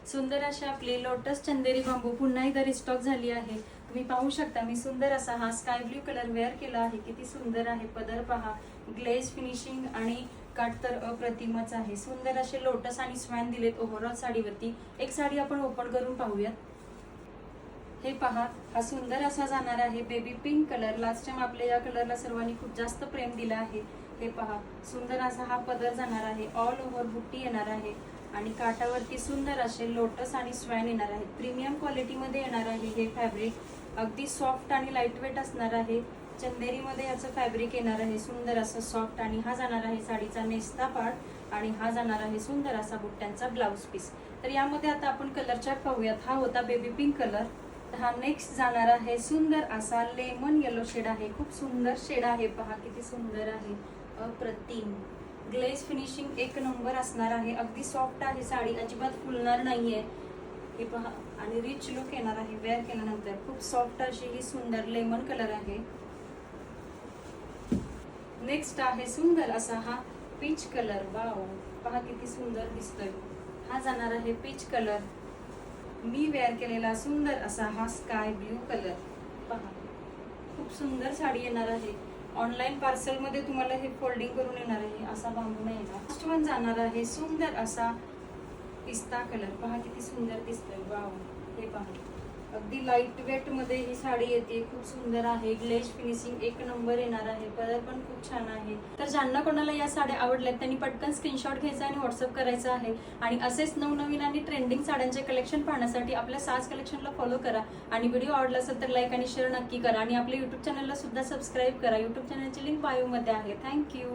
सुंदर अशी आपली लोटस चंदेरी बांबू पुन्हा एकदा रिस्टॉक झाली आहे। तुम्ही पाहू शकता मी सुंदर असा हा स्काय ब्ल्यू कलर वेअर केला आहे। किती सुंदर आहे, पदर पहा, ग्लेज फिनिशिंग आणि काट तर अप्रतिमच आहे। सुंदर असे लोटस आणि स्वॅन दिलेत ओव्हरऑल साडीवरती। एक साडी आपण ओपन करून पाहूयात। हे पहा, हा सुंदर असा जाणार आहे baby pink colour. Last time आपल्या या कलरला सर्वांनी खूप जास्त प्रेम दिलं आहे। हे पहा, सुंदर असा हा पदर जाणार आहे, ऑल ओव्हर बुट्टी येणार आहे आणि काठावरती सुंदर असे लोटस आणि स्वॅन येणार आहेत। प्रीमियम क्वालिटी मध्ये येणार आहे हे फॅब्रिक, अगदी सॉफ्ट आणि लाईट वेट असणार आहे। चंदेरी मध्ये याचं फॅब्रिक येणार आहे सुंदर असं सॉफ्ट आणि हा जाणार आहे साडीचा नेस्ता पार्ट आणि हा जाणार आहे सुंदर असा बुट्ट्यांचा ब्लाउज पीस। तर यामध्ये आता आपण कलर चार्ट पाहूयात। हा होता बेबी पिंक कलर, तर हा नेक्स्ट जाणार आहे सुंदर असा लेमन येलो शेड आहे। खूप सुंदर शेड आहे, पहा किती सुंदर आहे, अप्रतिम। ग्लेज फिनिशिंग एक नंबर असणार आहे, अगदी सॉफ्ट आहे साडी, अजिबात फुलणार नाहीये। हे पहा आणि रिच लुक येणार आहे वेअर केल्यानंतर। खूप सॉफ्ट अशी ही सुंदर लेमन कलर आहे। नेक्स्ट आहे सुंदर असा हा पीच कलर, वाव पहा किती सुंदर दिसतोय। हा जाणार आहे पीच कलर। मी वेअर केलेला सुंदर असा हा स्काय ब्ल्यू कलर, पहा खूप सुंदर साडी येणार आहे। ऑनलाईन पार्सल मध्ये तुम्हाला हे फोल्डिंग करून येणार आहे, असा बांबू नाही येणार। नेक्स्ट वन जाणार आहे सुंदर असा पिस्ता कलर, पहा किती सुंदर दिसतोय, वाव। हे पहा अगदी लाईट वेट मध्ये ही साडी येते, खूप सुंदर आहे। ग्लेज फिनिशिंग एक नंबर येणार आहे, कलर पण खूप छान आहे। तर ज्यांना कोणाला या साड्या आवडल्यात त्यांनी पटकन स्क्रीनशॉट घ्यायचा आणि व्हॉट्सअप करायचा आहे। आणि असेच नवनवीन आणि ट्रेंडिंग साड्यांचे कलेक्शन पाहण्यासाठी आपल्या साज कलेक्शनला फॉलो करा आणि व्हिडिओ आवडला असेल तर लाईक आणि शेअर नक्की करा आणि आपल्या युट्यूब चॅनलला सुद्धा सबस्क्राईब करा। युट्यूब चॅनलची लिंक बायो मध्ये आहे। थँक्यू।